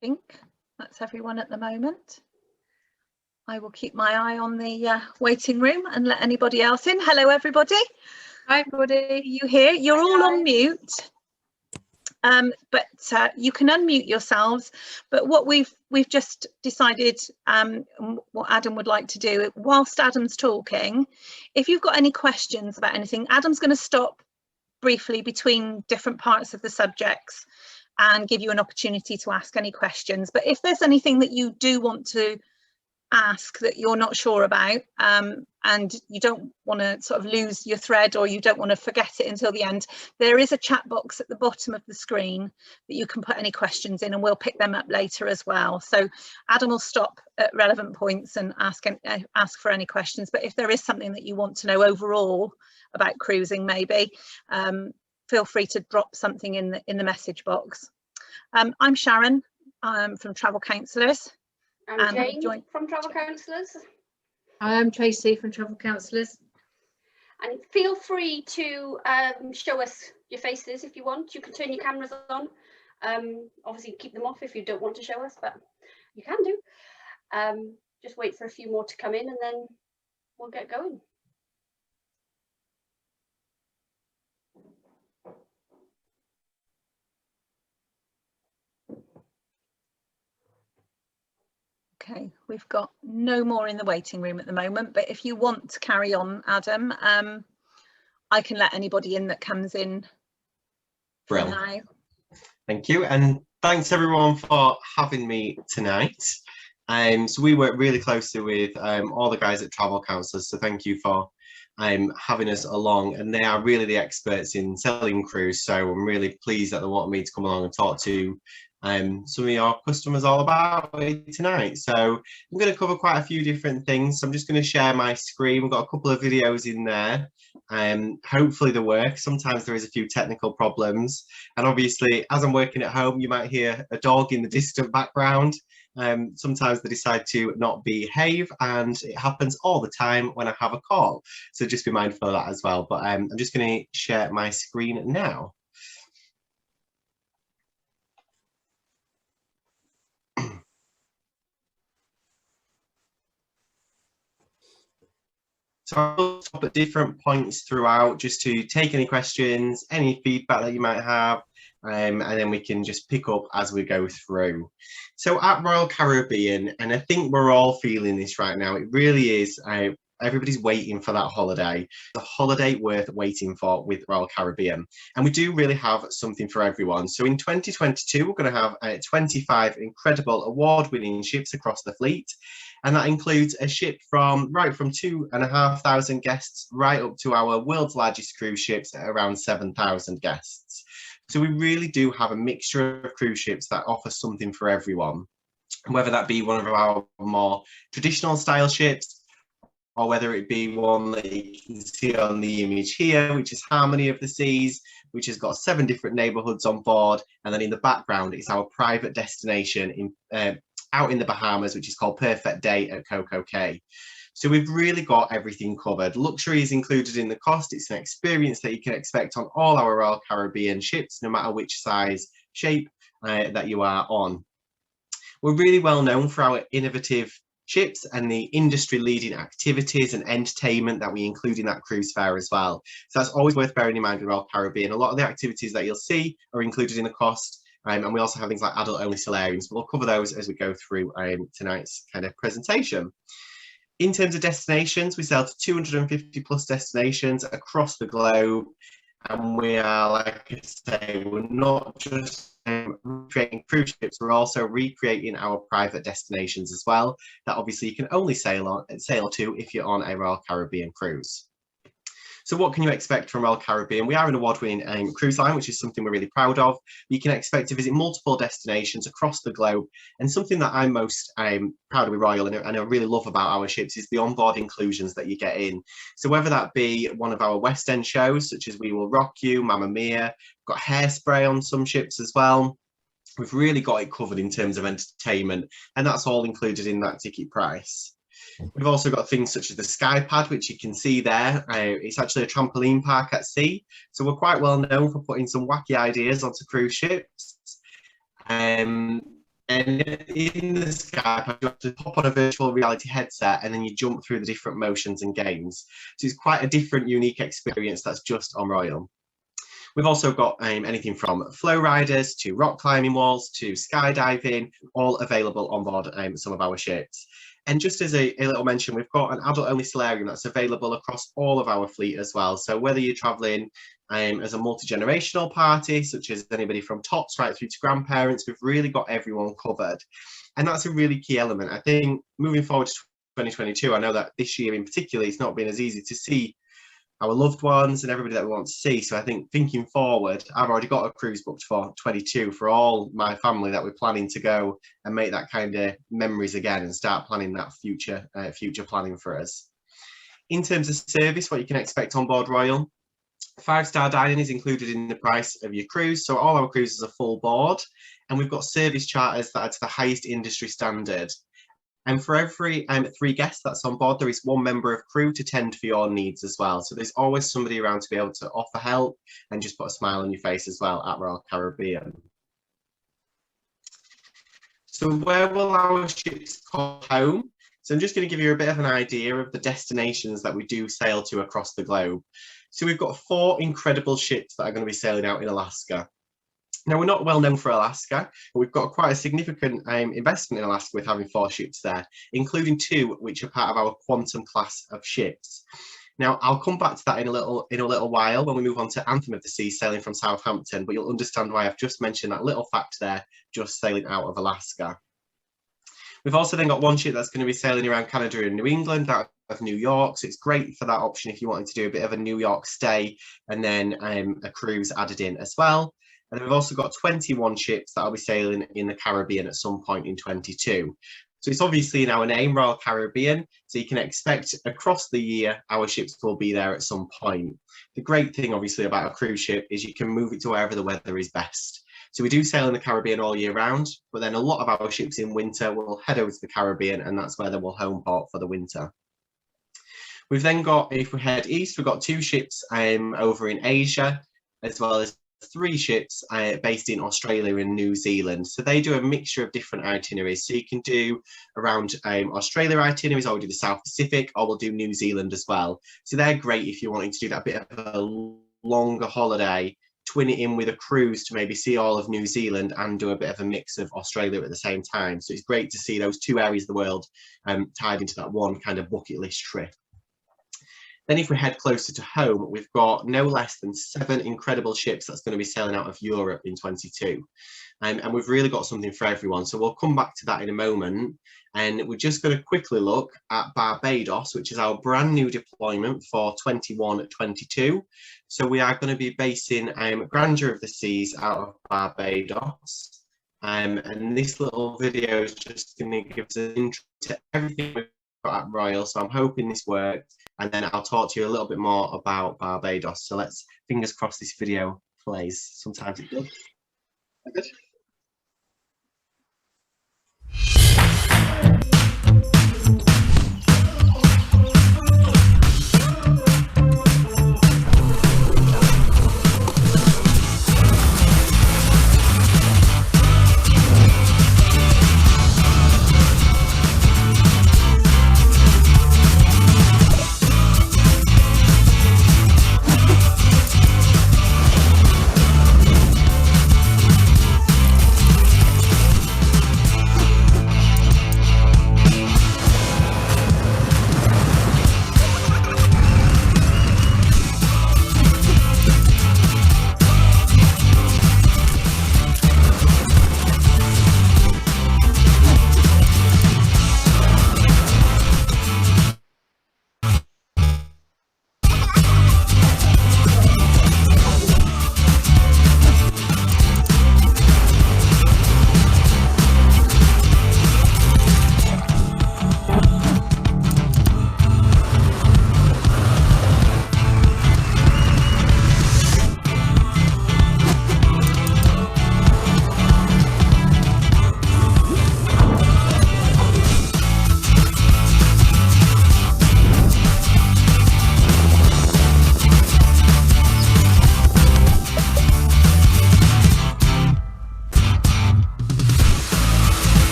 think that's everyone at the moment. I will keep my eye on the waiting room and let anybody else in. Hello, everybody. Hi, everybody. You here? You're all on mute, but you can unmute yourselves. But what we've just decided, what Adam would like to do, whilst Adam's talking, if you've got any questions about anything, Adam's going to stop briefly between different parts of the subjects and give you an opportunity to ask any questions. But if there's anything that you do want to ask that you're not sure about, and you don't want to sort of lose your thread, or you don't want to forget it until the end, there is a chat box at the bottom of the screen that you can put any questions in, and we'll pick them up later as well. So Adam will stop at relevant points and ask for any questions. But if there is something that you want to know overall about cruising, maybe feel free to drop something in the message box. I'm Sharon. I'm from Travel Counsellors. I'm Jane from Travel Counsellors. I'm Tracy from Travel Counsellors. And feel free to show us your faces if you want. You can turn your cameras on. Obviously keep them off if you don't want to show us, but you can do. Just wait for a few more to come in and then we'll get going. Okay, we've got no more in the waiting room at the moment, but if you want to carry on, Adam, I can let anybody in that comes in. Brilliant. Thank you, and thanks everyone for having me tonight. So we work really closely with all the guys at Travel Counsellors, so thank you for having us along, and they are really the experts in selling cruise, so I'm really pleased that they want me to come along and talk to some of your customers all about it tonight. So I'm going to cover quite a few different things. So I'm just going to share my screen. We've got a couple of videos in there. Hopefully they work. Sometimes there is a few technical problems, and obviously as I'm working at home you might hear a dog in the distant background. Sometimes they decide to not behave, and it happens all the time when I have a call, so just be mindful of that as well. But I'm just going to share my screen now. So I'll stop at different points throughout just to take any questions, any feedback that you might have, and then we can just pick up as we go through. So at Royal Caribbean, and I think we're all feeling this right now, it really is, everybody's waiting for that holiday, the holiday worth waiting for with Royal Caribbean. And we do really have something for everyone. So in 2022, we're going to have 25 incredible award-winning ships across the fleet. And that includes a ship from 2,500 guests right up to our world's largest cruise ships at around 7,000 guests. So we really do have a mixture of cruise ships that offer something for everyone, whether that be one of our more traditional style ships, or whether it be one that you can see on the image here, which is Harmony of the Seas, which has got 7 different neighbourhoods on board. And then in the background, it's our private destination in out in the Bahamas, which is called Perfect Day at Coco Cay. So we've really got everything covered. Luxury is included in the cost. It's an experience that you can expect on all our Royal Caribbean ships, no matter which size, shape that you are on. We're really well known for our innovative ships and the industry-leading activities and entertainment that we include in that cruise fare as well. So that's always worth bearing in mind with Royal Caribbean. A lot of the activities that you'll see are included in the cost. And we also have things like adult-only solariums, but we'll cover those as we go through tonight's kind of presentation. In terms of destinations, we sail to 250 plus destinations across the globe, and we are, like I say, we're not just recreating cruise ships, we're also recreating our private destinations as well, that obviously you can only sail to if you're on a Royal Caribbean cruise. So what can you expect from Royal Caribbean? We are an award-winning cruise line, which is something we're really proud of. You can expect to visit multiple destinations across the globe. And something that I'm most proud of with Royal, and I really love about our ships, is the onboard inclusions that you get in. So whether that be one of our West End shows, such as We Will Rock You, Mamma Mia, we've got Hairspray on some ships as well. We've really got it covered in terms of entertainment, and that's all included in that ticket price. We've also got things such as the Sky Pad, which you can see there. It's actually a trampoline park at sea. So we're quite well known for putting some wacky ideas onto cruise ships. And in the Skype, you have to pop on a virtual reality headset and then you jump through the different motions and games. So it's quite a different, unique experience that's just on Royal. We've also got anything from flow riders to rock climbing walls to skydiving, all available on board some of our ships. And just as a little mention, we've got an adult-only solarium that's available across all of our fleet as well. So whether you're travelling as a multi-generational party, such as anybody from tots right through to grandparents, we've really got everyone covered. And that's a really key element. I think moving forward to 2022, I know that this year in particular, it's not been as easy to see our loved ones and everybody that we want to see. So I think thinking forward, I've already got a cruise booked for 22 for all my family that we're planning to go and make that kind of memories again and start planning that future planning for us. In terms of service, what you can expect on board Royal, 5-star dining is included in the price of your cruise. So all our cruises are full board, and we've got service charters that are to the highest industry standard. And for every 3 guests that's on board, there is 1 member of crew to tend for your needs as well. So there's always somebody around to be able to offer help and just put a smile on your face as well at Royal Caribbean. So where will our ships call home? So I'm just going to give you a bit of an idea of the destinations that we do sail to across the globe. So we've got 4 incredible ships that are going to be sailing out in Alaska. Now, we're not well known for Alaska, but we've got quite a significant investment in Alaska with having 4 ships there, including 2 which are part of our Quantum class of ships. Now, I'll come back to that in a little while when we move on to Anthem of the Seas sailing from Southampton, but you'll understand why I've just mentioned that little fact there, just sailing out of Alaska. We've also then got 1 ship that's going to be sailing around Canada and New England, out of New York, so it's great for that option if you wanted to do a bit of a New York stay and then a cruise added in as well. And we've also got 21 ships that will be sailing in the Caribbean at some point in 22. So it's obviously in our name, Royal Caribbean, so you can expect across the year our ships will be there at some point. The great thing obviously about a cruise ship is you can move it to wherever the weather is best. So we do sail in the Caribbean all year round, but then a lot of our ships in winter will head over to the Caribbean, and that's where they will home port for the winter. We've then got, if we head east, we've got 2 ships over in Asia, as well as 3 ships based in Australia and New Zealand. So they do a mixture of different itineraries. So you can do around Australia itineraries, or we'll do the South Pacific, or we'll do New Zealand as well. So they're great if you're wanting to do that bit of a longer holiday, twin it in with a cruise to maybe see all of New Zealand and do a bit of a mix of Australia at the same time. So it's great to see those 2 areas of the world tied into that one kind of bucket list trip. Then if we head closer to home, we've got no less than 7 incredible ships that's going to be sailing out of Europe in 22. And we've really got something for everyone. So we'll come back to that in a moment. And we're just going to quickly look at Barbados, which is our brand new deployment for 21-22. So we are going to be basing Grandeur of the Seas out of Barbados. And this little video is just going to give us an intro to everything we've got at Royal. So I'm hoping this works. And then I'll talk to you a little bit more about Barbados. So let's, fingers crossed this video plays. Sometimes it does. Good.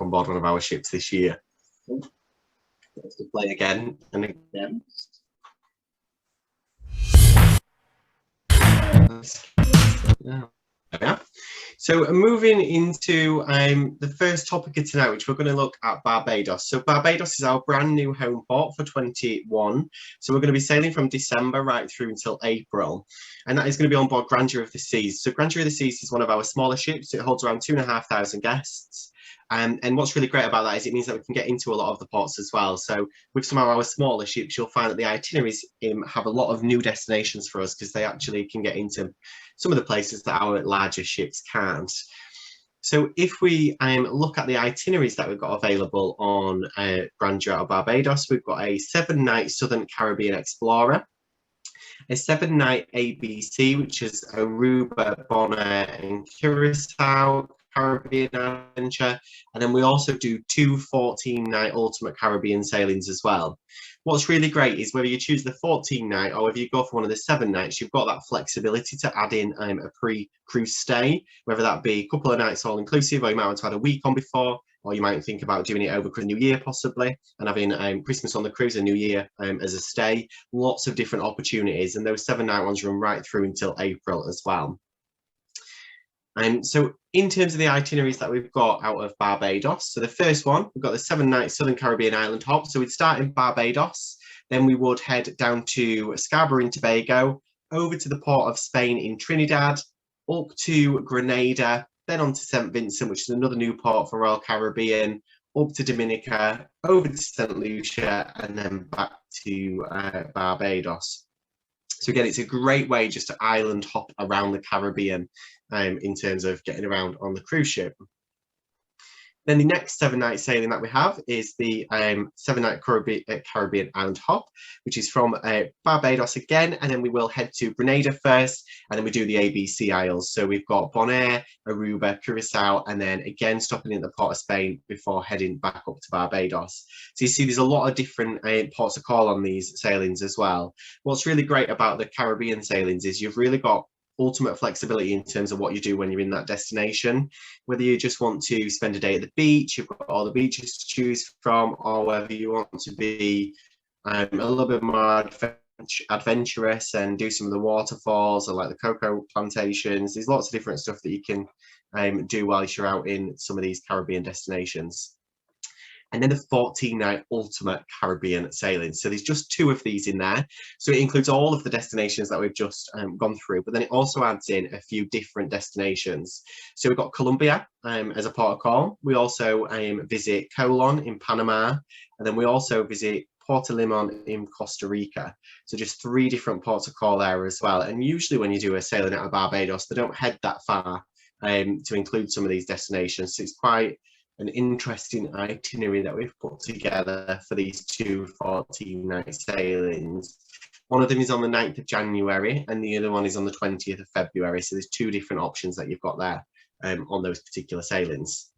on board one of our ships this year. Let's play again and again. There we are. So moving into the first topic of tonight, which we're going to look at Barbados. So Barbados is our brand new home port for 21. So we're going to be sailing from December right through until April. And that is going to be on board Grandeur of the Seas. So Grandeur of the Seas is one of our smaller ships. It holds around 2,500 guests. And what's really great about that is it means that we can get into a lot of the ports as well. So with some of our smaller ships, you'll find that the itineraries have a lot of new destinations for us because they actually can get into some of the places that our larger ships can't. So if we look at the itineraries that we've got available on Grandeur out of Barbados, we've got a 7-night Southern Caribbean Explorer, a 7-night ABC, which is Aruba, Bonaire and Curacao Caribbean adventure, and then we also do 2 14-night Ultimate Caribbean sailings as well. What's really great is whether you choose the 14-night or whether you go for one of the 7 nights, you've got that flexibility to add in a pre-cruise stay, whether that be a couple of nights all inclusive, or you might want to add a week on before, or you might think about doing it over New Year possibly, and having Christmas on the cruise and New Year as a stay. Lots of different opportunities, and those 7-night ones run right through until April as well. So in terms of the itineraries that we've got out of Barbados, so the first one, we've got the 7-night Southern Caribbean island hop. So we'd start in Barbados, then we would head down to Scarborough and Tobago, over to the port of Spain in Trinidad, up to Grenada, then on to St. Vincent, which is another new port for Royal Caribbean, up to Dominica, over to St. Lucia, and then back to Barbados. So again, it's a great way just to island hop around the Caribbean in terms of getting around on the cruise ship. Then the next 7-night sailing that we have is the 7-night Caribbean island hop, which is from Barbados again, and then we will head to Grenada first, and then we do the ABC Isles. So we've got Bonaire, Aruba, Curacao, and then again stopping in the port of Spain before heading back up to Barbados. So you see there's a lot of different ports of call on these sailings as well. What's really great about the Caribbean sailings is you've really got ultimate flexibility in terms of what you do when you're in that destination. Whether you just want to spend a day at the beach, you've got all the beaches to choose from, or whether you want to be a little bit more adventurous and do some of the waterfalls or like the cocoa plantations. There's lots of different stuff that you can do while you're out in some of these Caribbean destinations. And then the 14-night Ultimate Caribbean sailing. So there's just 2 of these in there. So it includes all of the destinations that we've just gone through, but then it also adds in a few different destinations. So we've got Colombia as a port of call. We also visit Colon in Panama, and then we also visit Puerto Limon in Costa Rica. So just 3 different ports of call there as well. And usually when you do a sailing out of Barbados, they don't head that far to include some of these destinations. So it's quite an interesting itinerary that we've put together for these 2 14-night sailings. One of them is on the 9th of January and the other one is on the 20th of February. So there's 2 different options that you've got there on those particular sailings.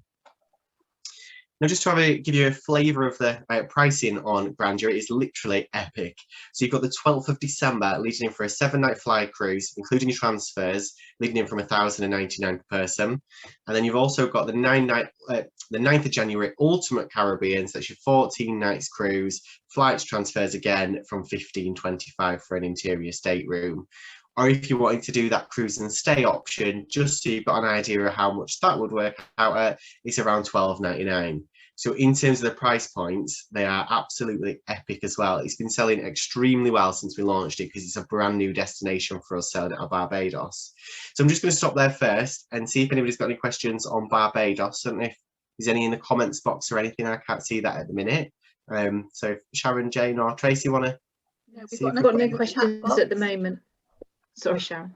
Now, just to give you a flavour of the pricing on Grandeur, it is literally epic. So you've got the 12th of December leading in for a 7-night fly cruise, including your transfers, leading in from $1,099 per person. And then you've also got the 9th of January Ultimate Caribbean, so that's your 14 nights cruise, flights, transfers again from $1,525 for an interior stateroom. Or if you're wanting to do that cruise and stay option, just so you've got an idea of how much that would work out at, it's around $12.99. So in terms of the price points, they are absolutely epic as well. It's been selling extremely well since we launched it because it's a brand new destination for us selling out of Barbados. So I'm just going to stop there first and see if anybody's got any questions on Barbados. I don't know if there's any in the comments box or anything. I can't see that at the minute. So if Sharon, Jane or Tracy want to... No, we've got no questions at the moment. Sorry, Sharon.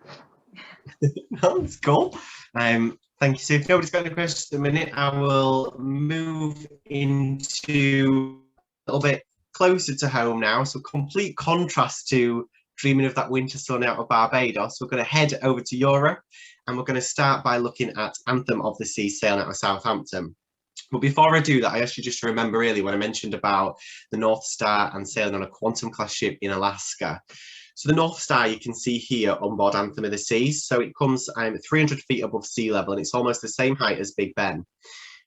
No, it's cool. Thank you. So if nobody's got any questions at the minute, I will move into a little bit closer to home now. So complete contrast to dreaming of that winter sun out of Barbados. We're going to head over to Europe and we're going to start by looking at Anthem of the Sea sailing out of Southampton. But before I do that, I asked you just to remember really when I mentioned about the North Star and sailing on a Quantum class ship in Alaska. So the North Star you can see here on board Anthem of the Seas. So it comes 300 feet above sea level and it's almost the same height as Big Ben.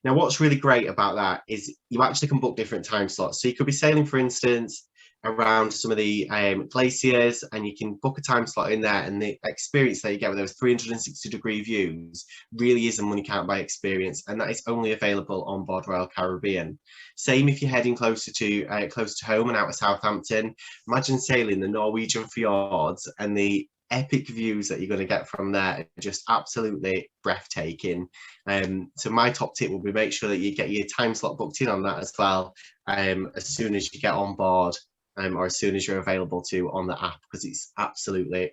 Now, what's really great about that is you actually can book different time slots. So you could be sailing, for instance, around some of the glaciers, and you can book a time slot in there, and the experience that you get with those 360-degree views really is a money can't buy experience, and that is only available on board Royal Caribbean. Same if you're heading closer to home and out of Southampton. Imagine sailing the Norwegian fjords, and the epic views that you're going to get from there are just absolutely breathtaking. So my top tip will be make sure that you get your time slot booked in on that as well, as soon as you get on board, or as soon as you're available to on the app, because it's absolutely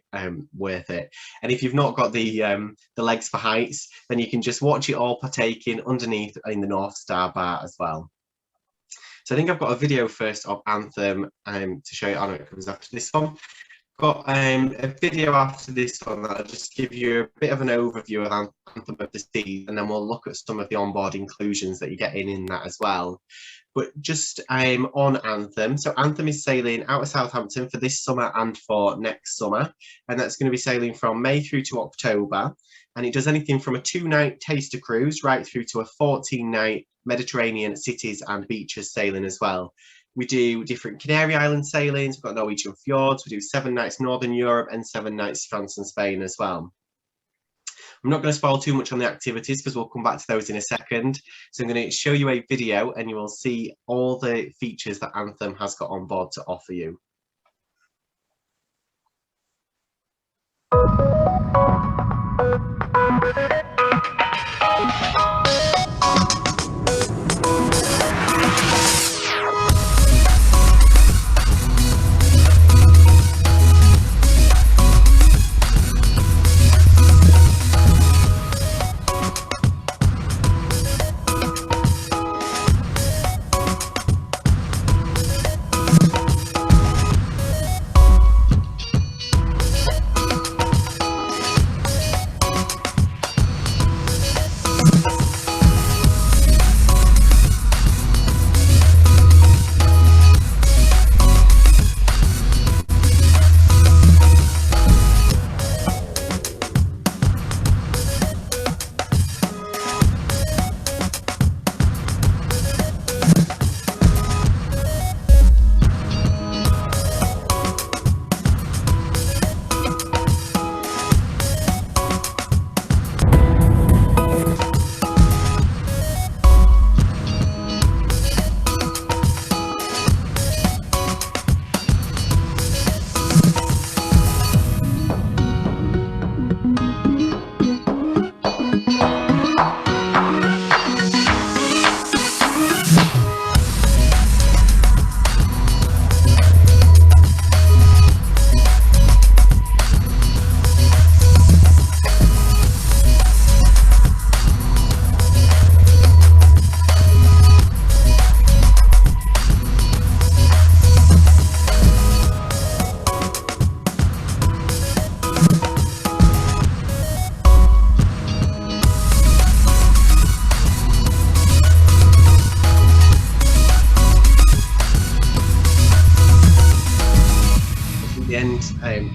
worth it. And if you've not got the legs for heights, then you can just watch it all partaking underneath in the North Star bar as well. So I think I've got a video first of Anthem to show you. On it comes after this one. Got a video after this one that'll just give you a bit of an overview of Anthem of the Seas, and then we'll look at some of the onboard inclusions that you get in that as well. But just on Anthem, so Anthem is sailing out of Southampton for this summer and for next summer, and that's going to be sailing from May through to October, and it does anything from a 2-night taster cruise right through to a 14-night Mediterranean cities and beaches sailing as well. We do different Canary Island sailings, we've got Norwegian fjords, we do 7 nights Northern Europe and 7 nights France and Spain as well. I'm not going to spoil too much on the activities because we'll come back to those in a second. So I'm going to show you a video and you will see all the features that Anthem has got on board to offer you.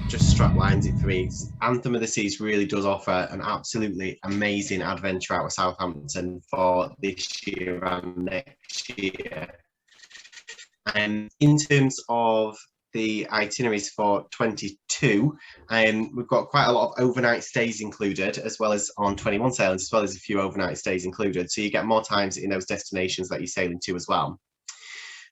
Just strap lines it for me. Anthem of the Seas really does offer an absolutely amazing adventure out of Southampton for this year and next year. And in terms of the itineraries for 22, we've got quite a lot of overnight stays included, as well as on 21 sailings, as well as a few overnight stays included. So you get more times in those destinations that you're sailing to as well.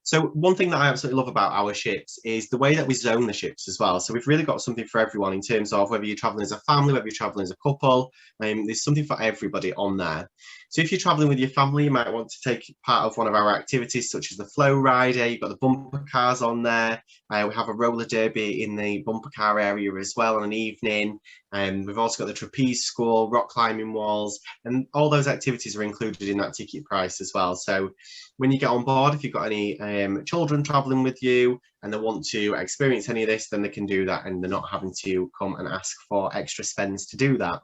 So one thing that I absolutely love about our ships is the way that we zone the ships as well. So we've really got something for everyone in terms of whether you're traveling as a family, whether you're traveling as a couple, there's something for everybody on there. So if you're traveling with your family, you might want to take part of one of our activities, such as the flow rider. You've got the bumper cars on there. We have a roller derby in the bumper car area as well on an evening. We've also got the trapeze school, rock climbing walls, and all those activities are included in that ticket price as well. So when you get on board, if you've got any children traveling with you and they want to experience any of this, then they can do that and they're not having to come and ask for extra spends to do that.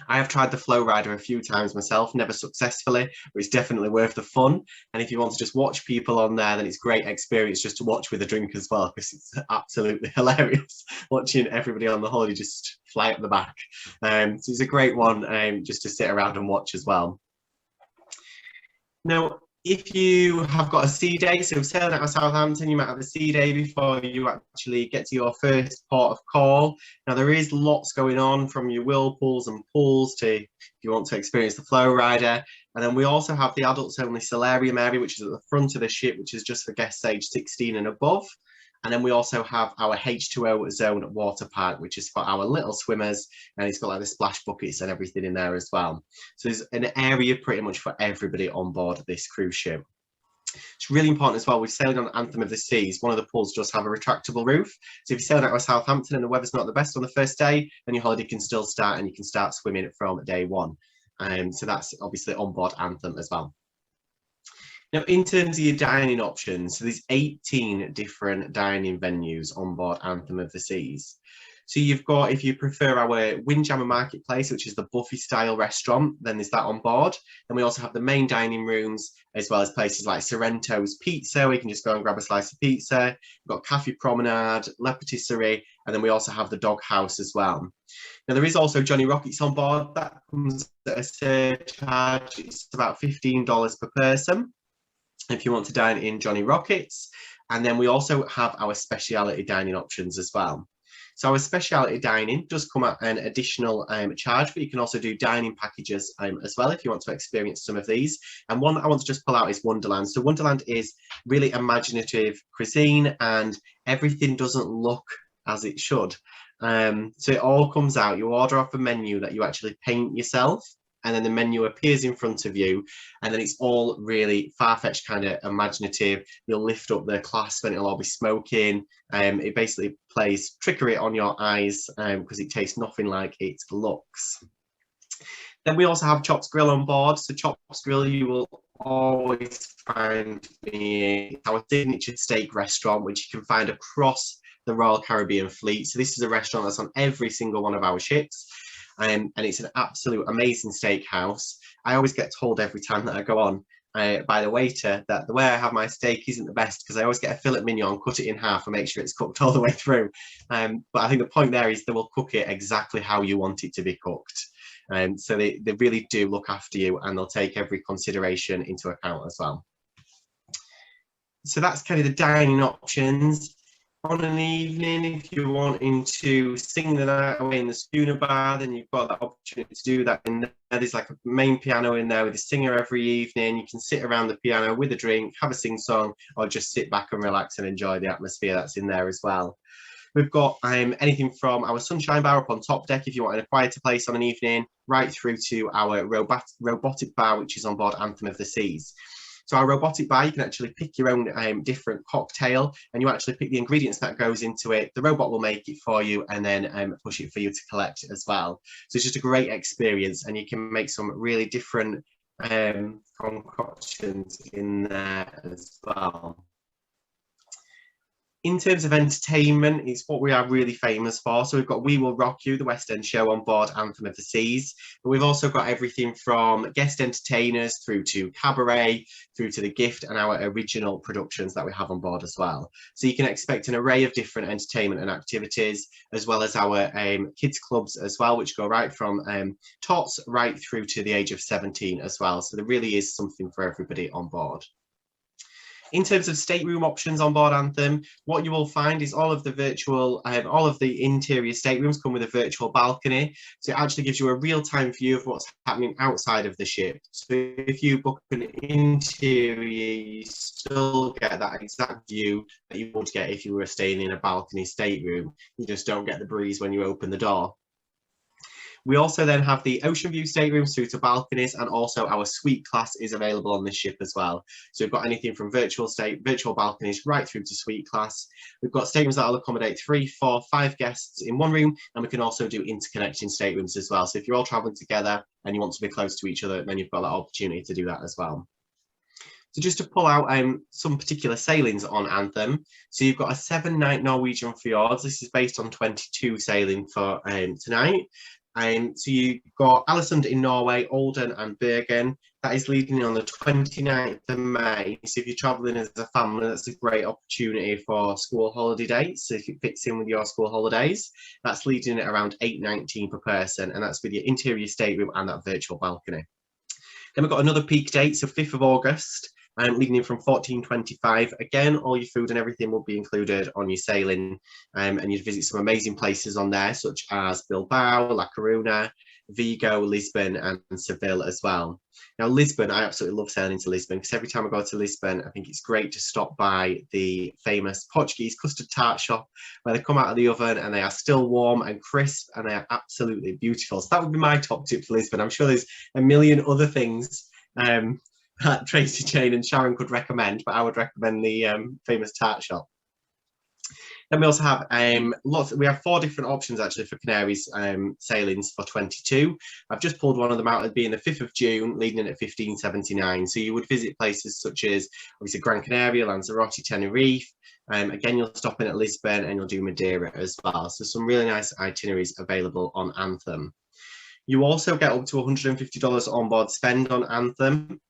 I have tried the flow rider a few times myself, never successfully, but it's definitely worth the fun. And if you want to just watch people on there, then it's a great experience just to watch with a drink as well, because it's absolutely hilarious watching everybody on the holiday just fly up the back. So it's a great one just to sit around and watch as well. Now, if you have got a sea day, so sailing out of Southampton, you might have a sea day before you actually get to your first port of call. Now, there is lots going on, from your whirlpools and pools to if you want to experience the flow rider. And then we also have the adults only solarium area, which is at the front of the ship, which is just for guests aged 16 and above. And then we also have our H2O zone water park, which is for our little swimmers, and it's got like the splash buckets and everything in there as well. So there's an area pretty much for everybody on board this cruise ship. It's really important as well, we're sailing on Anthem of the Seas. One of the pools does have a retractable roof. So if you're sailing out of Southampton and the weather's not the best on the first day, then your holiday can still start and you can start swimming from day one. So that's obviously on board Anthem as well. Now, in terms of your dining options, so there's 18 different dining venues on board Anthem of the Seas. So you've got, if you prefer our Windjammer Marketplace, which is the buffet style restaurant, then there's that on board. And we also have the main dining rooms, as well as places like Sorrento's Pizza, where you can just go and grab a slice of pizza. We've got Cafe Promenade, La Patisserie, and then we also have the Dog House as well. Now, there is also Johnny Rockets on board. That comes at a surcharge. It's about $15 per person if you want to dine in Johnny Rockets. And then we also have our speciality dining options as well. So our speciality dining does come at an additional charge, but you can also do dining packages as well if you want to experience some of these. And one that I want to just pull out is Wonderland. So Wonderland is really imaginative cuisine, and everything doesn't look as it should. So it all comes out, you order off a menu that you actually paint yourself, and then the menu appears in front of you, and then it's all really far-fetched, kind of imaginative. You'll lift up the clasp and it'll all be smoking. It basically plays trickery on your eyes because it tastes nothing like it looks. Then we also have Chops Grill on board. So Chops Grill, you will always find me our signature steak restaurant, which you can find across the Royal Caribbean fleet. So this is a restaurant that's on every single one of our ships. And it's an absolute amazing steakhouse. I always get told every time that I go on by the waiter that the way I have my steak isn't the best, because I always get a filet mignon, cut it in half and make sure it's cooked all the way through. But I think the point there is they will cook it exactly how you want it to be cooked. So they really do look after you, and they'll take every consideration into account as well. So that's kind of the dining options. On an evening, if you're wanting to sing the night away in the schooner bar, then you've got that opportunity to do that in there. There's like a main piano in there with a singer every evening. You can sit around the piano with a drink, have a sing song, or just sit back and relax and enjoy the atmosphere that's in there as well. We've got anything from our sunshine bar up on top deck if you want in a quieter place on an evening, right through to our robotic bar, which is on board Anthem of the Seas. So our robotic bar, you can actually pick your own different cocktail, and you actually pick the ingredients that goes into it. The robot will make it for you and then push it for you to collect as well. So it's just a great experience, and you can make some really different concoctions in there as well. In terms of entertainment, it's what we are really famous for. So we've got We Will Rock You, the West End show on board Anthem of the Seas. But we've also got everything from guest entertainers through to cabaret, through to The Gift, and our original productions that we have on board as well. So you can expect an array of different entertainment and activities, as well as our kids clubs as well, which go right from tots right through to the age of 17 as well. So there really is something for everybody on board. In terms of stateroom options on board Anthem, what you will find is all of the interior staterooms come with a virtual balcony. So it actually gives you a real-time view of what's happening outside of the ship. So if you book an interior, you still get that exact view that you would get if you were staying in a balcony stateroom. You just don't get the breeze when you open the door. We also then have the ocean view staterooms through to balconies, and also our suite class is available on this ship as well. So we've got anything from virtual balconies right through to suite class. We've got staterooms that will accommodate 3, 4, 5 guests in one room, and we can also do interconnecting staterooms as well. So if you're all traveling together and you want to be close to each other, then you've got that opportunity to do that as well. So just to pull out some particular sailings on Anthem. So you've got a 7-night Norwegian fjords. This is based on 22 sailing for tonight. So you've got Alisund in Norway, Olden and Bergen. That is leading on the 29th of May. So if you're travelling as a family, that's a great opportunity for school holiday dates. So if it fits in with your school holidays, that's leading at around $8.19 per person, and that's with your interior stateroom and that virtual balcony. Then we've got another peak date, so 5th of August, leading in from 1425. Again, all your food and everything will be included on your sailing, and you'd visit some amazing places on there, such as Bilbao, La Coruna, Vigo, Lisbon, and Seville as well. Now, Lisbon, I absolutely love sailing to Lisbon, because every time I go to Lisbon, I think it's great to stop by the famous Portuguese custard tart shop, where they come out of the oven and they are still warm and crisp, and they are absolutely beautiful. So that would be my top tip for Lisbon. I'm sure there's a million other things that Tracy, Jane and Sharon could recommend, but I would recommend the famous tart shop. Then we also have we have 4 different options actually for Canaries sailings for 22. I've just pulled one of them out as being the 5th of June, leading in at 1579. So you would visit places such as obviously Gran Canaria, Lanzarote, Tenerife. Again, you'll stop in at Lisbon and you'll do Madeira as well. So some really nice itineraries available on Anthem. You also get up to $150 on board spend on Anthem.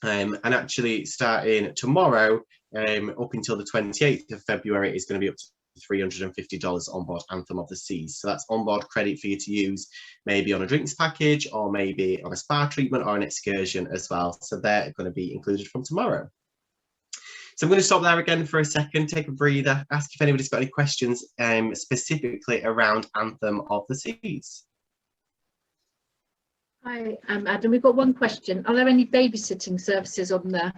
And actually starting tomorrow up until the 28th of February is going to be up to $350 on board Anthem of the Seas. So that's on board credit for you to use maybe on a drinks package or maybe on a spa treatment or an excursion as well. So they're going to be included from tomorrow. So I'm going to stop there again for a second, take a breather, ask if anybody's got any questions specifically around Anthem of the Seas. Hi, Adam. We've got one question. Are there any babysitting services on the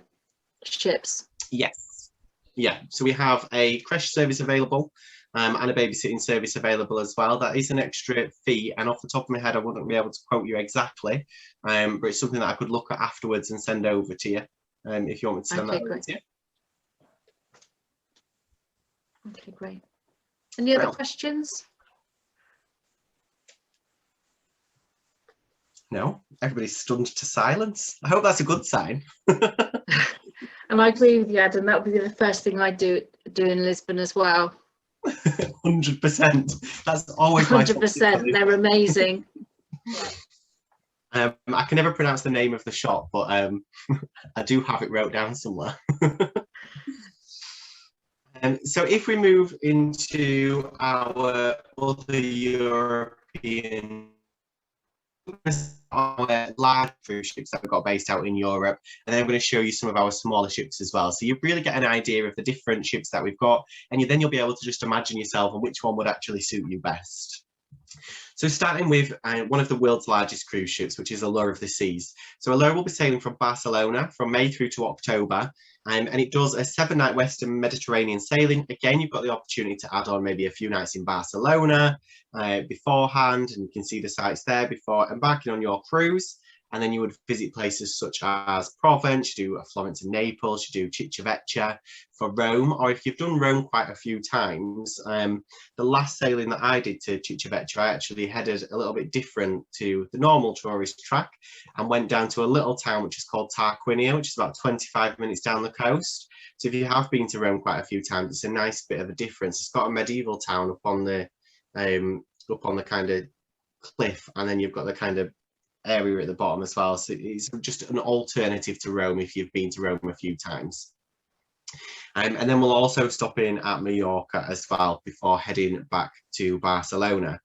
ships? Yes. Yeah. So we have a creche service available and a babysitting service available as well. That is an extra fee. And off the top of my head, I wouldn't be able to quote you exactly, but it's something that I could look at afterwards and send over to you if you want me to send that over to you. Okay, great. Any other questions? No, everybody's stunned to silence. I hope that's a good sign. And I agree with you, Adam. That would be the first thing I do in Lisbon as well. 100%. That's always my 100%. They're amazing. I can never pronounce the name of the shop, but I do have it wrote down somewhere. So if we move into our other European large cruise ships that we've got based out in Europe, and then I'm going to show you some of our smaller ships as well, so you really get an idea of the different ships that we've got, and then you'll be able to just imagine yourself on which one would actually suit you best. So starting with one of the world's largest cruise ships, which is Allure of the Seas. So Allure will be sailing from Barcelona from May through to October, and it does a 7-night Western Mediterranean sailing. Again, you've got the opportunity to add on maybe a few nights in Barcelona beforehand, and you can see the sights there before embarking on your cruise. And then you would visit places such as Provence, you do Florence and Naples, you do Cicciavecchia for Rome, or if you've done Rome quite a few times, the last sailing that I did to Cicciavecchia, I actually headed a little bit different to the normal tourist track and went down to a little town which is called Tarquinia, which is about 25 minutes down the coast. So if you have been to Rome quite a few times, it's a nice bit of a difference. It's got a medieval town up on the kind of cliff, and then you've got the kind of area at the bottom as well, so it's just an alternative to Rome if you've been to Rome a few times. And then we'll also stop in at Mallorca as well before heading back to Barcelona.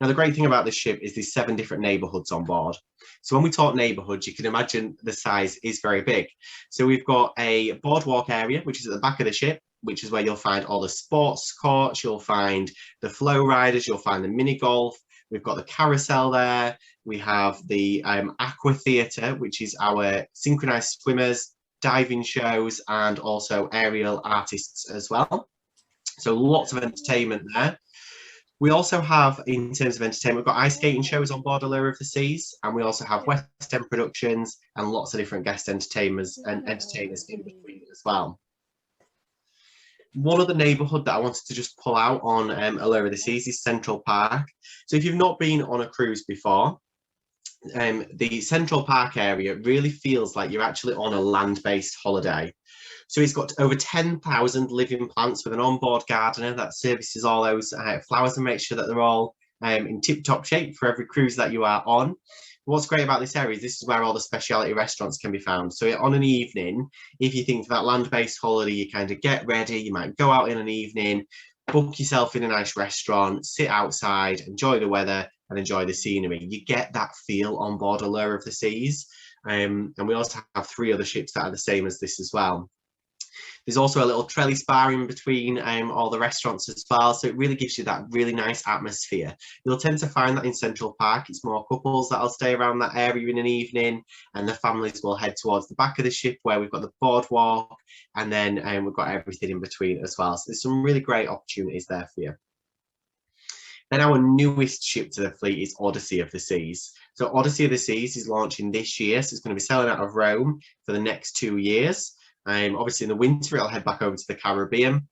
Now the great thing about this ship is there's 7 different neighbourhoods on board. So when we talk neighbourhoods, you can imagine the size is very big. So we've got a boardwalk area which is at the back of the ship, which is where you'll find all the sports courts, you'll find the flow riders, you'll find the mini golf. We've got the carousel there. We have the aqua theatre, which is our synchronized swimmers, diving shows, and also aerial artists as well. So lots of entertainment there. We also have, in terms of entertainment, we've got ice skating shows on board Allure of the Seas, and we also have West End productions and lots of different guest entertainers in between as well. One other neighbourhood that I wanted to just pull out on Allure of the Seas is Central Park. So if you've not been on a cruise before, the Central Park area really feels like you're actually on a land-based holiday. So it's got over 10,000 living plants with an onboard gardener that services all those flowers and makes sure that they're all in tip-top shape for every cruise that you are on. What's great about this area is this is where all the specialty restaurants can be found. So on an evening, if you think for that land-based holiday, you kind of get ready, you might go out in an evening, book yourself in a nice restaurant, sit outside, enjoy the weather and enjoy the scenery. You get that feel on board Allure of the Seas. And we also have 3 other ships that are the same as this as well. There's also a little trellis bar in between all the restaurants as well, so it really gives you that really nice atmosphere. You'll tend to find that in Central Park, it's more couples that'll stay around that area in an evening, and the families will head towards the back of the ship where we've got the boardwalk, and then we've got everything in between as well. So there's some really great opportunities there for you. Then our newest ship to the fleet is Odyssey of the Seas. So Odyssey of the Seas is launching this year, so it's going to be sailing out of Rome for the next 2 years. Obviously in the winter it'll head back over to the Caribbean.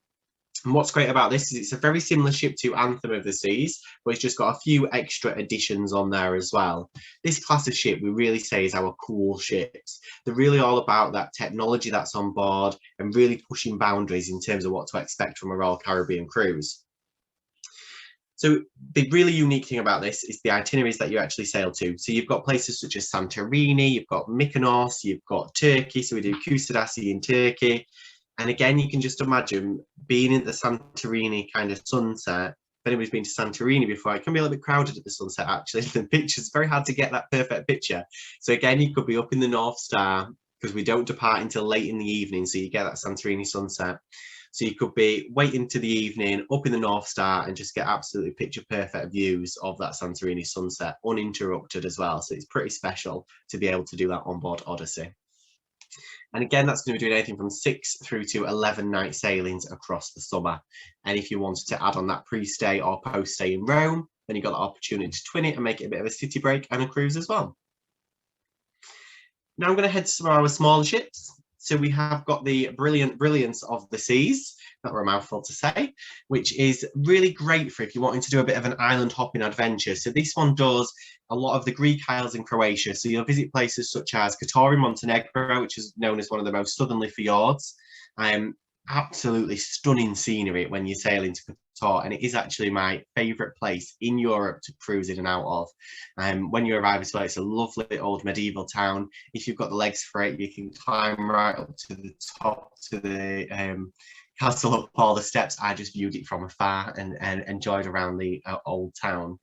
And what's great about this is it's a very similar ship to Anthem of the Seas, but it's just got a few extra additions on there as well. This class of ship we really say is our cool ships. They're really all about that technology that's on board and really pushing boundaries in terms of what to expect from a Royal Caribbean cruise. So the really unique thing about this is the itineraries that you actually sail to. So you've got places such as Santorini, you've got Mykonos, you've got Turkey. So we do Kusadasi in Turkey. And again, you can just imagine being in the Santorini kind of sunset. If anybody's been to Santorini before, it can be a little bit crowded at the sunset, actually. The picture's very hard to get that perfect picture. So again, you could be up in the North Star because we don't depart until late in the evening. So you get that Santorini sunset. So you could be waiting to the evening up in the North Star and just get absolutely picture perfect views of that Santorini sunset uninterrupted as well. So it's pretty special to be able to do that on board Odyssey. And again, that's going to be doing anything from 6 through to 11 night sailings across the summer. And if you wanted to add on that pre-stay or post-stay in Rome, then you've got the opportunity to twin it and make it a bit of a city break and a cruise as well. Now I'm going to head to some of our smaller ships. So we have got the Brilliance of the Seas, that were a mouthful to say, which is really great for if you're wanting to do a bit of an island hopping adventure. So this one does a lot of the Greek Isles in Croatia. So you'll visit places such as Kotor in Montenegro, which is known as one of the most southerly fjords. Absolutely stunning scenery when you sail into Kotor, and it is actually my favourite place in Europe to cruise in and out of. When you arrive as well, it's a lovely old medieval town. If you've got the legs for it, you can climb right up to the top to the castle up all the steps. I just viewed it from afar and enjoyed around the old town.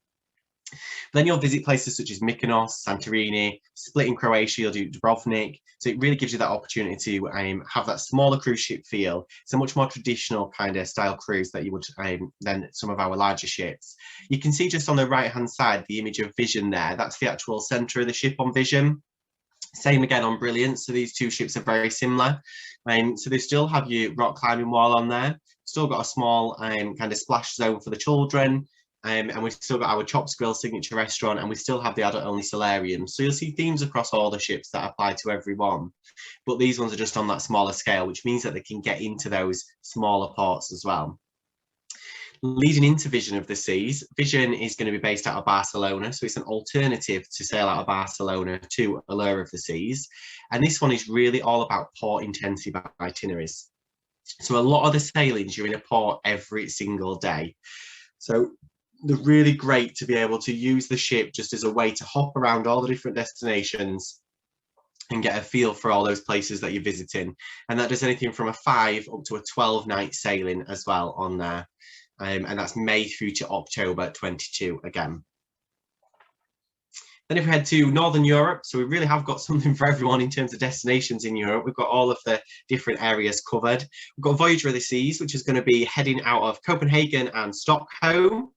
Then you'll visit places such as Mykonos, Santorini, Split in Croatia, you'll do Dubrovnik. So it really gives you that opportunity to have that smaller cruise ship feel. It's a much more traditional kind of style cruise that you would than some of our larger ships. You can see just on the right hand side the image of Vision there. That's the actual centre of the ship on Vision. Same again on Brilliance. So these 2 ships are very similar. So they still have your rock climbing wall on there. Still got a small kind of splash zone for the children. And we've still got our Chops Grill signature restaurant, and we still have the adult-only solarium. So you'll see themes across all the ships that apply to everyone. But these ones are just on that smaller scale, which means that they can get into those smaller ports as well. Leading into Vision of the Seas, Vision is going to be based out of Barcelona. So it's an alternative to sail out of Barcelona to Allure of the Seas. And this one is really all about port intensive itineraries. So a lot of the sailings, you're in a port every single day. So they're really great to be able to use the ship just as a way to hop around all the different destinations and get a feel for all those places that you're visiting. And that does anything from a 5 up to a 12 night sailing as well on there. And that's May through to October 22 again. Then if we head to Northern Europe, so we really have got something for everyone in terms of destinations in Europe. We've got all of the different areas covered. We've got Voyager of the Seas, which is going to be heading out of Copenhagen and Stockholm.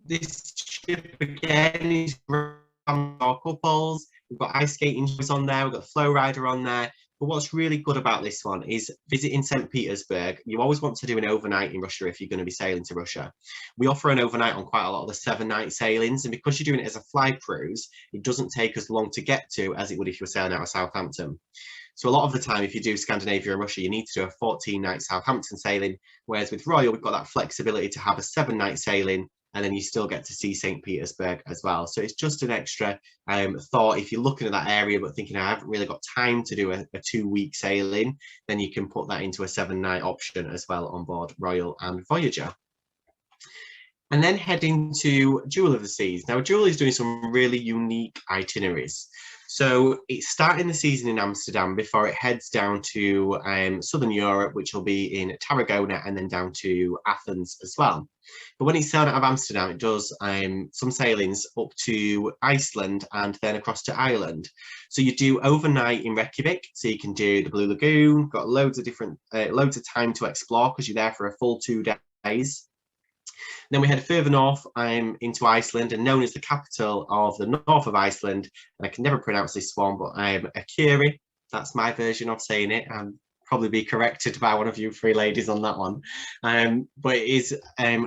This ship again is for couples. We've got ice skating on there, we've got Flow Rider on there. But what's really good about this one is visiting St. Petersburg. You always want to do an overnight in Russia if you're going to be sailing to Russia. We offer an overnight on quite a lot of the 7-night sailings, and because you're doing it as a fly cruise, it doesn't take as long to get to as it would if you were sailing out of Southampton. So a lot of the time, if you do Scandinavia and Russia, you need to do a 14-night Southampton sailing, whereas with Royal, we've got that flexibility to have a 7-night sailing, and then you still get to see St. Petersburg as well. So it's just an extra thought. If you're looking at that area but thinking, I haven't really got time to do a 2-week sailing, then you can put that into a 7-night option as well on board Royal and Voyager. And then heading to Jewel of the Seas. Now, Jewel is doing some really unique itineraries. So it's starting the season in Amsterdam before it heads down to Southern Europe, which will be in Tarragona and then down to Athens as well. But when it's sailing out of Amsterdam, it does some sailings up to Iceland and then across to Ireland. So you do overnight in Reykjavik, so you can do the Blue Lagoon, got loads of time to explore because you're there for a full 2 days. Then we head further north into Iceland, and known as the capital of the north of Iceland, and I can never pronounce this one, but Akureyri, that's my version of saying it. Probably be corrected by one of you three ladies on that one. But it is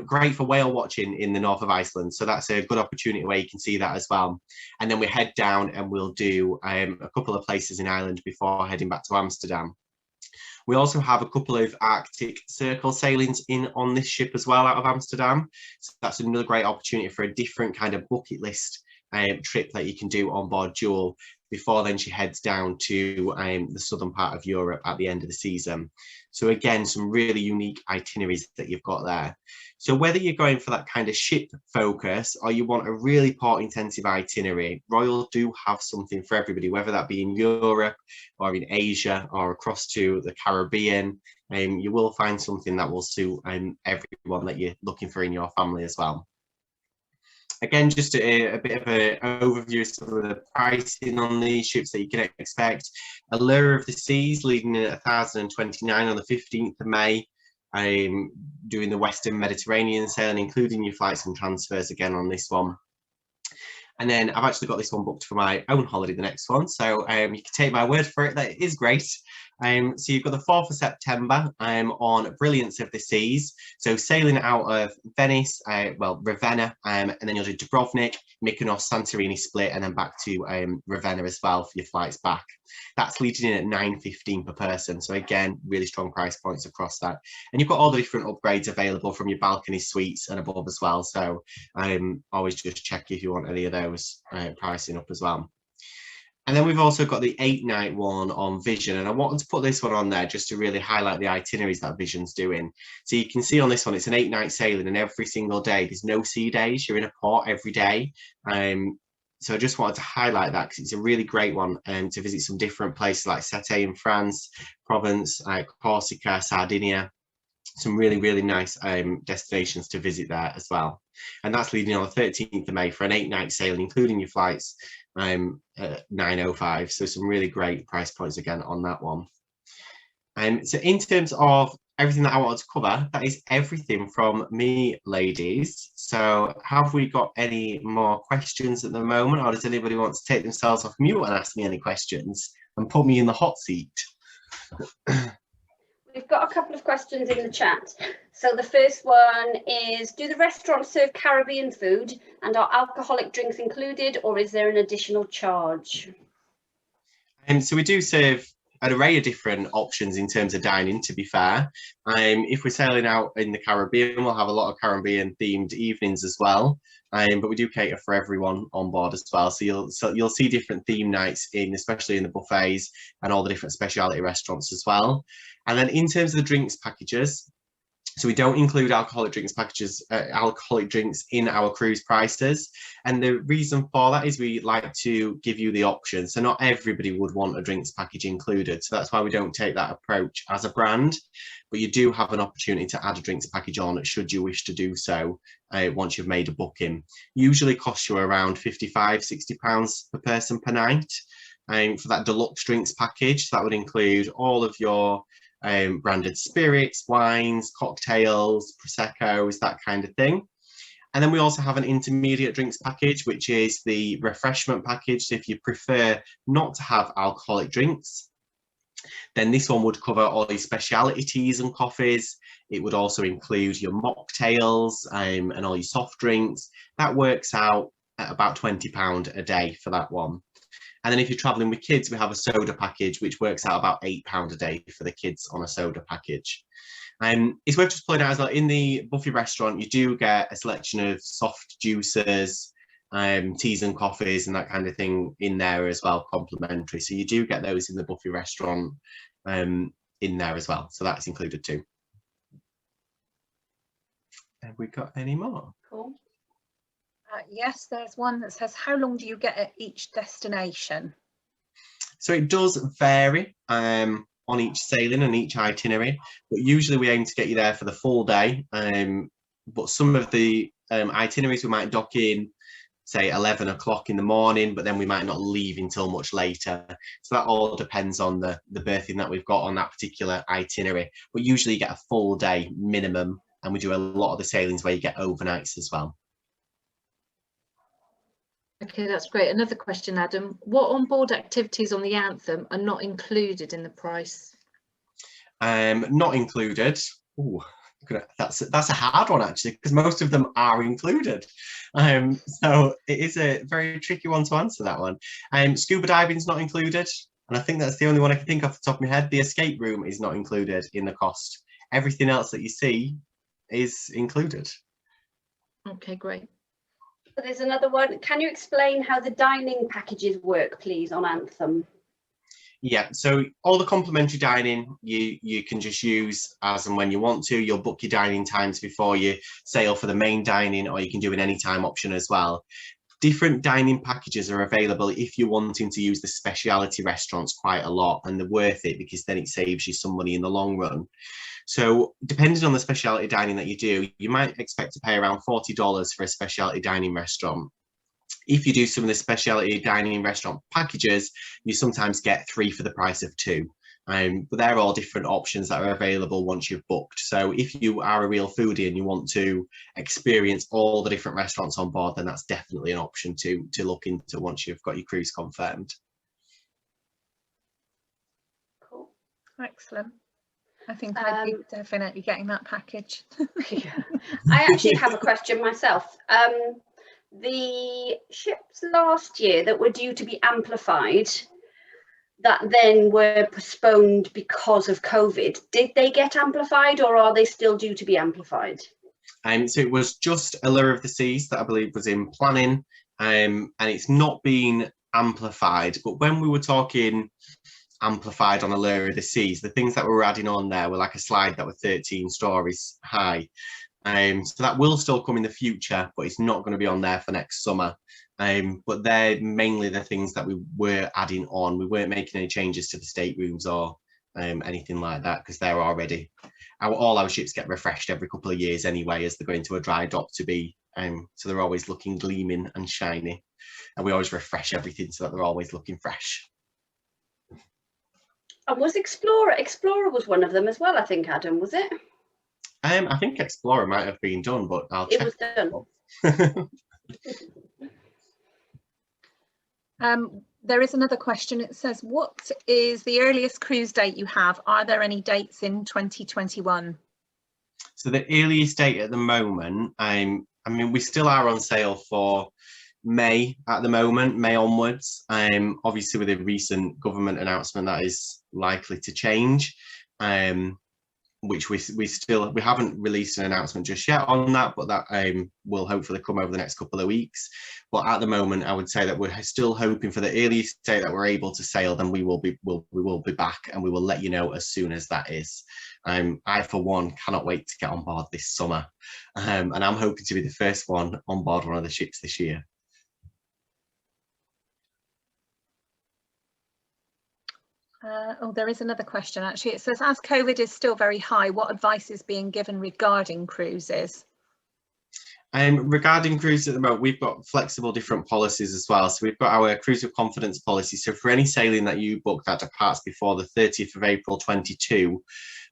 great for whale watching in the north of Iceland. So that's a good opportunity where you can see that as well. And then we head down and we'll do a couple of places in Ireland before heading back to Amsterdam. We also have a couple of Arctic Circle sailings in on this ship as well out of Amsterdam. So that's another great opportunity for a different kind of bucket list trip that you can do on board Jewel before then she heads down to the southern part of Europe at the end of the season. So again, some really unique itineraries that you've got there. So whether you're going for that kind of ship focus or you want a really port intensive itinerary, Royal do have something for everybody, whether that be in Europe or in Asia or across to the Caribbean. You will find something that will suit everyone that you're looking for in your family as well. Again, just a bit of an overview of some of the pricing on these ships that you can expect. Allure of the Seas leaving at 1,029 on the 15th of May, doing the Western Mediterranean sailing, including your flights and transfers again on this one. And then I've actually got this one booked for my own holiday, the next one. So you can take my word for it, that it is great. So you've got the 4th of September on Brilliance of the Seas. So sailing out of Venice, Ravenna, and then you'll do Dubrovnik, Mykonos, Santorini split, and then back to Ravenna as well for your flights back. That's leading in at $9.15 per person. So again, really strong price points across that. And you've got all the different upgrades available from your balcony suites and above as well. So always just check if you want any of those pricing up as well. And then we've also got the 8-night one on Vision, and I wanted to put this one on there just to really highlight the itineraries that Vision's doing. So you can see on this one, it's an 8-night sailing, and every single day, there's no sea days, you're in a port every day. So I just wanted to highlight that because it's a really great one to visit some different places like Sète in France, Provence, Corsica, Sardinia. Some really, really nice destinations to visit there as well. And that's leading on the 13th of May for an 8-night sailing, including your flights at 9:05. So some really great price points again on that one. So in terms of everything that I wanted to cover, that is everything from me, ladies. So have we got any more questions at the moment, or does anybody want to take themselves off mute and ask me any questions and put me in the hot seat? We've got a couple of questions in the chat. So the first one is, do the restaurants serve Caribbean food and are alcoholic drinks included, or is there an additional charge? So we do serve an array of different options in terms of dining, to be fair. If we're sailing out in the Caribbean, we'll have a lot of Caribbean themed evenings as well. But we do cater for everyone on board as well. So you'll see different theme nights especially in the buffets and all the different specialty restaurants as well. And then in terms of the drinks packages, so we don't include alcoholic drinks in our cruise prices. And the reason for that is we like to give you the option. So not everybody would want a drinks package included. So that's why we don't take that approach as a brand. But you do have an opportunity to add a drinks package on should you wish to do so once you've made a booking. Usually costs you around £55–60 per person per night. For that deluxe drinks package, that would include all of your branded spirits, wines, cocktails, Prosecco's, that kind of thing. And then we also have an intermediate drinks package, which is the refreshment package. So if you prefer not to have alcoholic drinks, then this one would cover all your specialty teas and coffees. It would also include your mocktails and all your soft drinks. That works out at about £20 a day for that one. And then if you're traveling with kids, we have a soda package, which works out about £8 a day for the kids on a soda package. It's worth just pointing out as well, in the buffet restaurant, you do get a selection of soft juices, teas and coffees and that kind of thing in there as well, complimentary. So you do get those in the buffet restaurant in there as well. So that's included too. Have we got any more? Cool. Yes, there's one that says, how long do you get at each destination? So it does vary on each sailing and each itinerary, but usually we aim to get you there for the full day. But some of the itineraries we might dock in, say 11 o'clock in the morning, but then we might not leave until much later. So that all depends on the berthing that we've got on that particular itinerary. But usually you get a full day minimum, and we do a lot of the sailings where you get overnights as well. Okay, that's great. Another question, Adam. What onboard activities on the Anthem are not included in the price? Not included. Ooh, that's a hard one actually, because most of them are included. So it is a very tricky one to answer, that one. Scuba diving is not included, and I think that's the only one I can think off the top of my head. The escape room is not included in the cost. Everything else that you see is included. Okay, great. There's another one. Can you explain how the dining packages work, please, on Anthem? Yeah, so all the complimentary dining you can just use as and when you want to. You'll book your dining times before you sail for the main dining, or you can do an anytime option as well. Different dining packages are available if you're wanting to use the specialty restaurants quite a lot, and they're worth it because then it saves you some money in the long run. So depending on the specialty dining that you do, you might expect to pay around $40 for a specialty dining restaurant. If you do some of the specialty dining restaurant packages, you sometimes get 3 for the price of 2. But they're all different options that are available once you've booked. So if you are a real foodie and you want to experience all the different restaurants on board, then that's definitely an option to look into once you've got your cruise confirmed. Cool. Excellent. I think I'd be definitely getting that package. Yeah. I actually have a question myself. The ships last year that were due to be amplified, that then were postponed because of COVID, did they get amplified, or are they still due to be amplified? So it was just Allure of the Seas that I believe was in planning, and it's not been amplified. But when we were talking amplified on Allure of the Seas, the things that we were adding on there were like a slide that were 13 stories high. So that will still come in the future, but it's not going to be on there for next summer. But they're mainly the things that we were adding on. We weren't making any changes to the staterooms or anything like that, because they're already, all our ships get refreshed every couple of years anyway, as they're going to a dry dock to be, so they're always looking gleaming and shiny. And we always refresh everything so that they're always looking fresh. And was Explorer was one of them as well, I think, Adam, was it? I think Explorer might have been done, but I'll check. It was done. There is another question. It says, what is the earliest cruise date you have? Are there any dates in 2021? So the earliest date at the moment, I mean, we still are on sale for May at the moment, May onwards. Obviously with a recent government announcement that is likely to change, which we haven't released an announcement just yet on that, but that will hopefully come over the next couple of weeks. But at the moment, I would say that we're still hoping for the earliest date that we're able to sail. Then we will be back, and we will let you know as soon as that is. I for one cannot wait to get on board this summer, and I'm hoping to be the first one on board one of the ships this year. There is another question actually. It says, as COVID is still very high, what advice is being given regarding cruises? Regarding cruises at the moment, we've got flexible different policies as well. So we've got our cruise with confidence policy. So for any sailing that you book that departs before the 30th of April 22,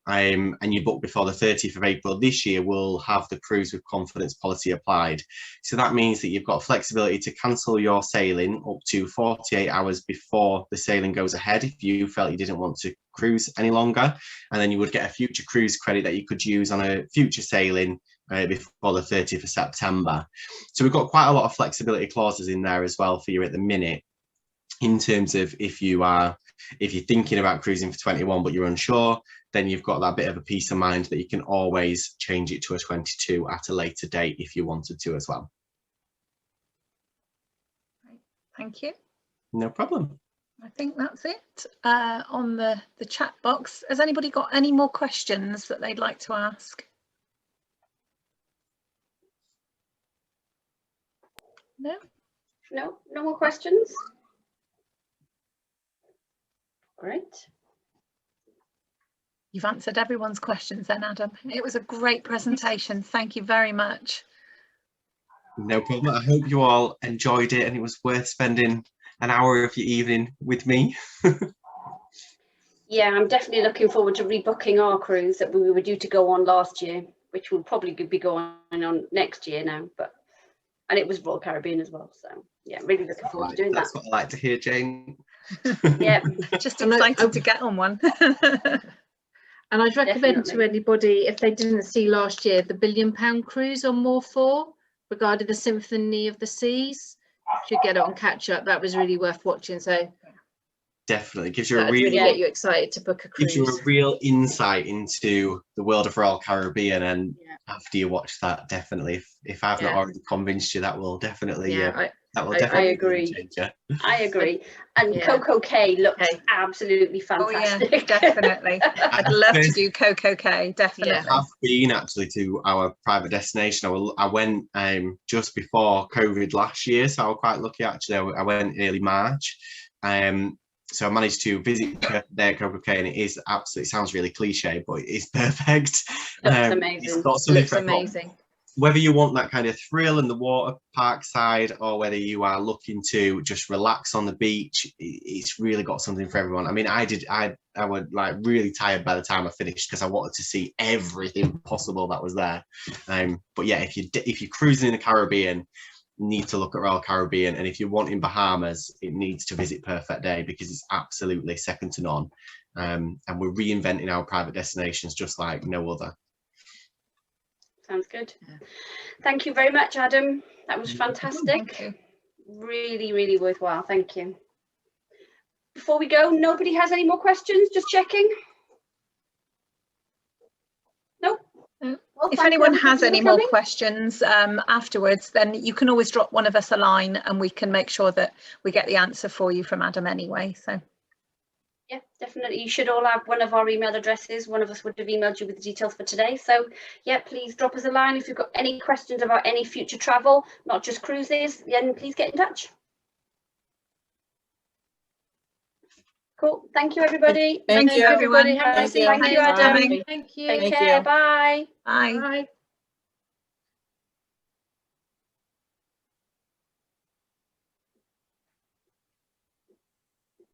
and you book before the 30th of April this year, we'll have the cruise with confidence policy applied. So that means that you've got flexibility to cancel your sailing up to 48 hours before the sailing goes ahead if you felt you didn't want to cruise any longer, and then you would get a future cruise credit that you could use on a future sailing before the 30th of September. So we've got quite a lot of flexibility clauses in there as well for you at the minute, in terms of if you're thinking about cruising for 21 but you're unsure, then you've got that bit of a peace of mind that you can always change it to a 22 at a later date if you wanted to as well. Thank you. No problem. I think that's it on the chat box. Has anybody got any more questions that they'd like to ask? No? No more questions? Great. You've answered everyone's questions then, Adam. It was a great presentation. Thank you very much. No problem. I hope you all enjoyed it and it was worth spending an hour of your evening with me. Yeah, I'm definitely looking forward to rebooking our cruise that we were due to go on last year, which will probably be going on next year now. And it was Royal Caribbean as well. So yeah, really looking forward to doing that. That's what I like to hear, Jane. Yeah, Just excited to get on one. And I'd recommend to anybody, if they didn't see last year, the £1 billion cruise on More 4 regarding the Symphony of the Seas. Should get it on catch up. That was really worth watching. So definitely gives you a really get you excited to book a cruise. Gives you a real insight into the world of Royal Caribbean, and after you watch that, definitely, if I've not already convinced you, that will definitely I agree. I agree. And Coco Cay looks absolutely fantastic. Oh, yeah, definitely. I'd love to do Coco Cay, definitely. I have been actually to our private destination. I went just before COVID last year, so I was quite lucky actually. I went early March. So I managed to visit there at Coco Cay, and it is absolutely, sounds really cliche, but it is perfect. Looks amazing. It's got something looks amazing. Whether you want that kind of thrill in the water park side, or whether you are looking to just relax on the beach, it's really got something for everyone. I mean, I was like really tired by the time I finished because I wanted to see everything possible that was there. But yeah, if you're cruising in the Caribbean, you need to look at Royal Caribbean, and if you're wanting Bahamas, it needs to visit Perfect Day because it's absolutely second to none. And we're reinventing our private destinations just like no other. Sounds good. Thank you very much, Adam. That was fantastic. Really, really worthwhile. Thank you. Before we go, nobody has any more questions? Just checking. Nope. Well, if anyone has any more questions afterwards, then you can always drop one of us a line and we can make sure that we get the answer for you from Adam anyway. So yeah, definitely. You should all have one of our email addresses. One of us would have emailed you with the details for today. So yeah, please drop us a line if you've got any questions about any future travel, not just cruises, then please get in touch. Cool. Thank you, everybody. Thank you, everyone. Have a nice evening. Thank you, Adam. Thank you. Take care. Bye. Bye. Bye.